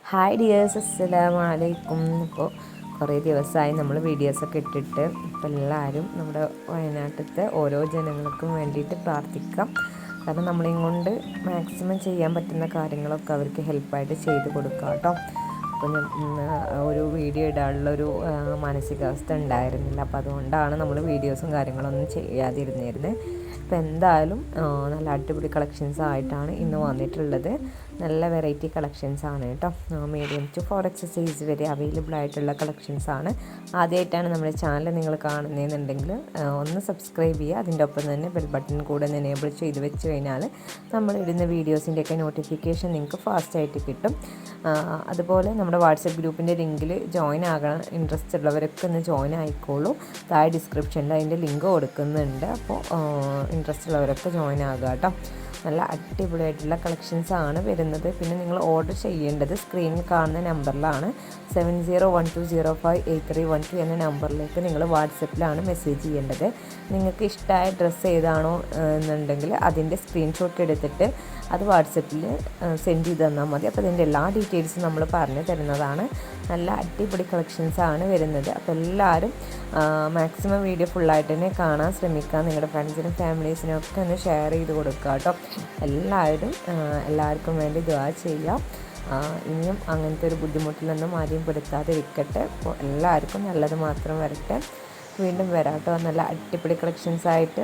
Hi dears, അസ്സലാമു അലൈക്കും. ഇപ്പോൾ കുറേ ദിവസമായി നമ്മൾ വീഡിയോസൊക്കെ ഇട്ടിട്ട്. ഇപ്പോൾ എല്ലാവരും നമ്മുടെ വയനാട്ടിലത്തെ ഓരോ ജനങ്ങൾക്കും വേണ്ടിയിട്ട് പ്രാർത്ഥിക്കാം. കാരണം നമ്മളെയും കൊണ്ട് മാക്സിമം ചെയ്യാൻ പറ്റുന്ന കാര്യങ്ങളൊക്കെ അവർക്ക് ഹെൽപ്പായിട്ട് ചെയ്ത് കൊടുക്കാം കേട്ടോ. അപ്പോൾ ഒരു വീഡിയോ ഇടാനുള്ളൊരു മാനസികാവസ്ഥ ഉണ്ടായിരുന്നില്ല. അപ്പോൾ അതുകൊണ്ടാണ് നമ്മൾ വീഡിയോസും കാര്യങ്ങളൊന്നും ചെയ്യാതിരുന്നിരുന്നത്. അപ്പോൾ എന്തായാലും നല്ല അടിപൊളി കളക്ഷൻസ് ആയിട്ടാണ് ഇന്ന് വന്നിട്ടുള്ളത്. നല്ല വെറൈറ്റി കളക്ഷൻസാണ് കേട്ടോ. മീഡിയം ടു 4X സൈസ് വരെ അവൈലബിൾ ആയിട്ടുള്ള കളക്ഷൻസാണ്. ആദ്യമായിട്ടാണ് നമ്മുടെ ചാനൽ നിങ്ങൾ കാണുന്നതെന്നുണ്ടെങ്കിൽ ഒന്ന് സബ്സ്ക്രൈബ് ചെയ്യുക. അതിൻ്റെ ഒപ്പം തന്നെ ബെൽ ബട്ടൺ കൂടെ ഒന്ന് എനേബിൾ ചെയ്ത് വെച്ച് കഴിഞ്ഞാൽ നമ്മളിടുന്ന വീഡിയോസിൻ്റെയൊക്കെ നോട്ടിഫിക്കേഷൻ നിങ്ങൾക്ക് ഫാസ്റ്റായിട്ട് കിട്ടും. അതുപോലെ നമ്മുടെ വാട്സപ്പ് ഗ്രൂപ്പിൻ്റെ ലിങ്കിൽ ജോയിൻ ആകണം ഇൻട്രസ്റ്റ് ഉള്ളവരൊക്കെ ഒന്ന് ജോയിൻ ആയിക്കോളൂ. താഴെ ഡിസ്ക്രിപ്ഷനിൽ അതിൻ്റെ ലിങ്ക് കൊടുക്കുന്നുണ്ട്. അപ്പോൾ ഇൻട്രസ്റ്റ് ഉള്ളവരൊക്കെ ജോയിൻ ആകുക കേട്ടോ. നല്ല അടിപൊളിയായിട്ടുള്ള കളക്ഷൻസാണ് വരുന്നത്. പിന്നെ നിങ്ങൾ ഓർഡർ ചെയ്യേണ്ടത് സ്ക്രീനിൽ കാണുന്ന നമ്പറിലാണ് 7012058312 എന്ന നമ്പറിലേക്ക് നിങ്ങൾ വാട്സപ്പിലാണ് മെസ്സേജ് ചെയ്യേണ്ടത്. നിങ്ങൾക്ക് ഇഷ്ടമായ ഡ്രസ്സ് ഏതാണോ എന്നുണ്ടെങ്കിൽ അതിൻ്റെ സ്ക്രീൻഷോട്ട് എടുത്തിട്ട് അത് വാട്സപ്പിൽ സെൻഡ് ചെയ്ത് തന്നാൽ മതി. അപ്പോൾ അതിൻ്റെ എല്ലാ ഡീറ്റെയിൽസും നമ്മൾ പറഞ്ഞു തരുന്നതാണ്. നല്ല അടിപൊളി കളക്ഷൻസാണ് വരുന്നത്. അപ്പോൾ എല്ലാവരും മാക്സിമം വീഡിയോ ഫുള്ളായിട്ട് തന്നെ കാണാൻ ശ്രമിക്കുക. നിങ്ങളുടെ ഫ്രണ്ട്സിനും ഫാമിലീസിനും ഒക്കെ ഒന്ന് ഷെയർ ചെയ്ത് കൊടുക്കുക കേട്ടോ. എല്ലാവർക്കും വേണ്ടി ദുആ ചെയ്യാം. ഇനിയും അങ്ങനത്തെ ഒരു ബുദ്ധിമുട്ടിലൊന്നും ആരെയും പെടുത്താതിരിക്കട്ടെ. അപ്പോൾ എല്ലാവർക്കും നല്ലത് മാത്രം വരട്ടെ. വീണ്ടും വരാം കേട്ടോ നല്ല അടിപൊളി കളക്ഷൻസായിട്ട്.